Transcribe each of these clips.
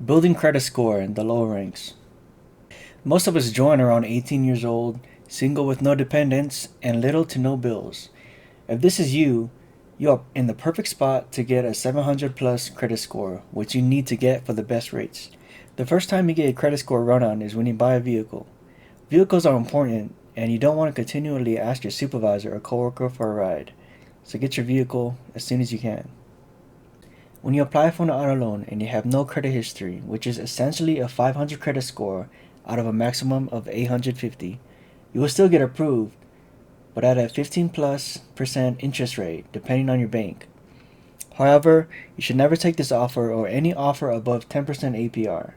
Building credit score in the lower ranks. Most of us join around 18 years old, single with no dependents, and little to no bills. If this is you, you're in the perfect spot to get a 700 plus credit score, which you need to get for the best rates. The first time you get a credit score run on is when you buy a vehicle. Vehicles are important, and you don't want to continually ask your supervisor or coworker for a ride. So get your vehicle as soon as you can. When you apply for an auto loan and you have no credit history, which is essentially a 500 credit score out of a maximum of 850, you will still get approved, but at a 15 plus percent interest rate, depending on your bank. However, you should never take this offer or any offer above 10% APR.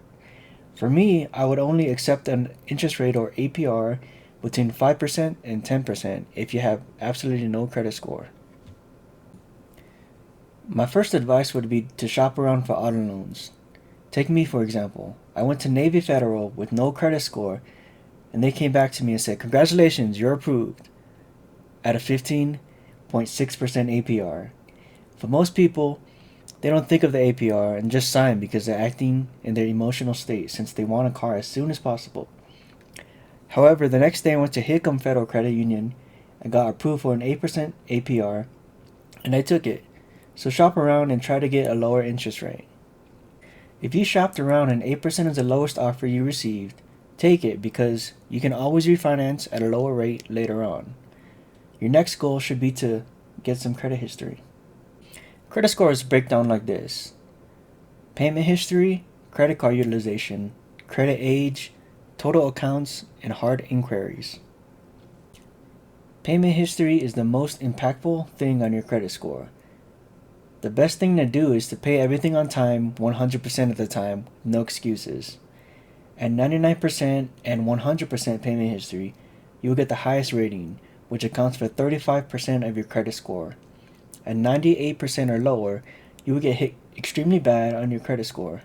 For me, I would only accept an interest rate or APR between 5% and 10% if you have absolutely no credit score. My first advice would be to shop around for auto loans. Take me for example. I went to Navy Federal with no credit score, and they came back to me and said, "Congratulations, you're approved," at a 15.6% APR. For most people, they don't think of the APR and just sign because they're acting in their emotional state since they want a car as soon as possible. However, the next day I went to Hickam Federal Credit Union and got approved for an 8% APR, and I took it. So shop around and try to get a lower interest rate. If you shopped around and 8% is the lowest offer you received, take it because you can always refinance at a lower rate later on. Your next goal should be to get some credit history. Credit scores break down like this: payment history, credit card utilization, credit age, total accounts, and hard inquiries. Payment history is the most impactful thing on your credit score. The best thing to do is to pay everything on time 100% of the time, no excuses. At 99% and 100% payment history, you will get the highest rating, which accounts for 35% of your credit score. At 98% or lower, you will get hit extremely bad on your credit score.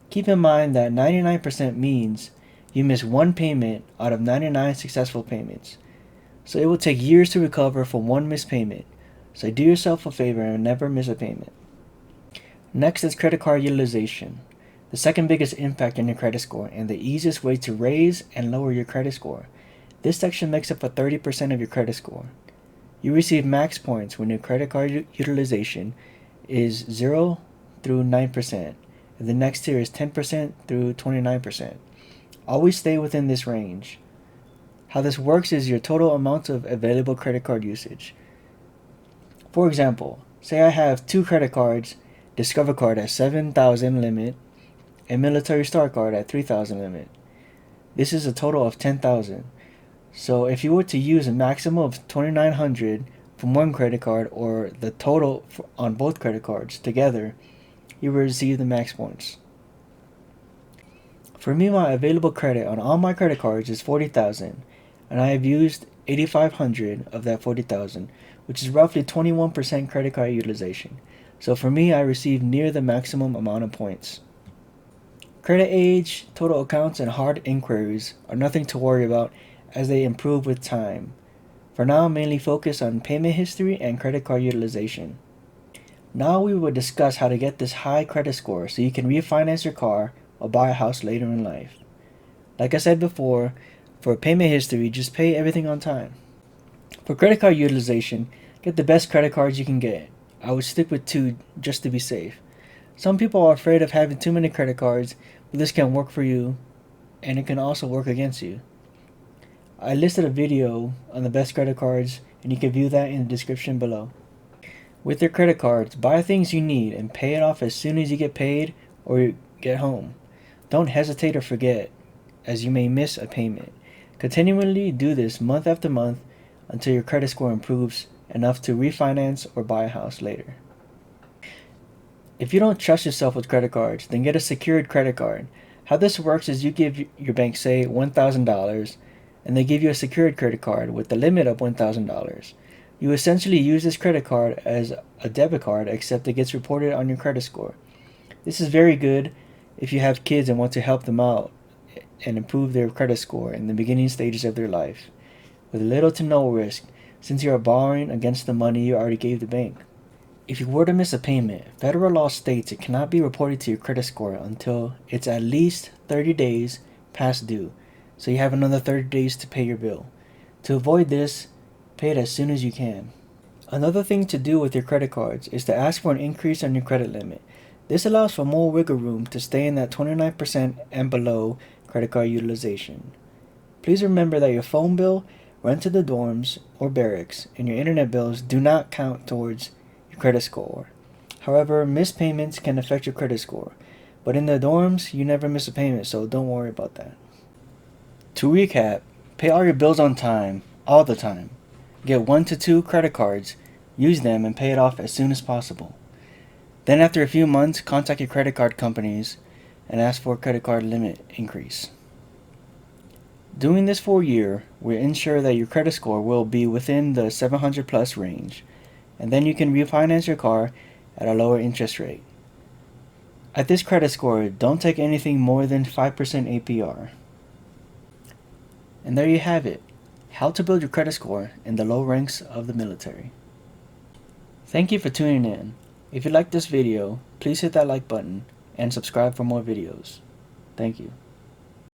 Keep in mind that 99% means you miss one payment out of 99 successful payments. So it will take years to recover from one missed payment. So do yourself a favor and never miss a payment. Next is credit card utilization, the second biggest impact on your credit score and the easiest way to raise and lower your credit score. This section makes up for 30% of your credit score. You receive max points when your credit card utilization is 0 through 9%, and the next tier is 10% through 29%. Always stay within this range. How this works is your total amount of available credit card usage. For example, say I have two credit cards, Discover Card at 7,000 limit and Military Star Card at 3,000 limit. This is a total of 10,000. So if you were to use a maximum of 2,900 from one credit card or the total on both credit cards together, you will receive the max points. For me, my available credit on all my credit cards is 40,000, and I have used 8,500 of that 40,000, which is roughly 21% credit card utilization. So for me, I receive near the maximum amount of points. Credit age, total accounts, and hard inquiries are nothing to worry about as they improve with time. For now, mainly focus on payment history and credit card utilization. Now we will discuss how to get this high credit score so you can refinance your car or buy a house later in life. Like I said before, for payment history, just pay everything on time. For credit card utilization, get the best credit cards you can get. I would stick with two just to be safe. Some people are afraid of having too many credit cards, but this can work for you, and it can also work against you. I listed a video on the best credit cards, and you can view that in the description below. With your credit cards, buy things you need and pay it off as soon as you get paid or you get home. Don't hesitate or forget, as you may miss a payment. Continually do this month after month until your credit score improves enough to refinance or buy a house later. If you don't trust yourself with credit cards, then get a secured credit card. How this works is you give your bank, say, $1,000, and they give you a secured credit card with the limit of $1,000. You essentially use this credit card as a debit card, except it gets reported on your credit score. This is very good if you have kids and want to help them out and improve their credit score in the beginning stages of their life, with little to no risk, since you are borrowing against the money you already gave the bank. If you were to miss a payment, federal law states it cannot be reported to your credit score until it's at least 30 days past due, so you have another 30 days to pay your bill. To avoid this, pay it as soon as you can. Another thing to do with your credit cards is to ask for an increase on your credit limit. This allows for more wiggle room to stay in that 29% and below credit card utilization. Please remember that your phone bill, rent to the dorms or barracks, and your internet bills do not count towards your credit score. However, missed payments can affect your credit score, but in the dorms, you never miss a payment, so don't worry about that. To recap, pay all your bills on time, all the time. Get 1 to 2 credit cards, use them, and pay it off as soon as possible. Then after a few months, contact your credit card companies and ask for a credit card limit increase. Doing this for a year will ensure that your credit score will be within the 700 plus range, and then you can refinance your car at a lower interest rate. At this credit score, don't take anything more than 5% APR. And there you have it, how to build your credit score in the low ranks of the military. Thank you for tuning in. If you liked this video, please hit that like button and subscribe for more videos. Thank you.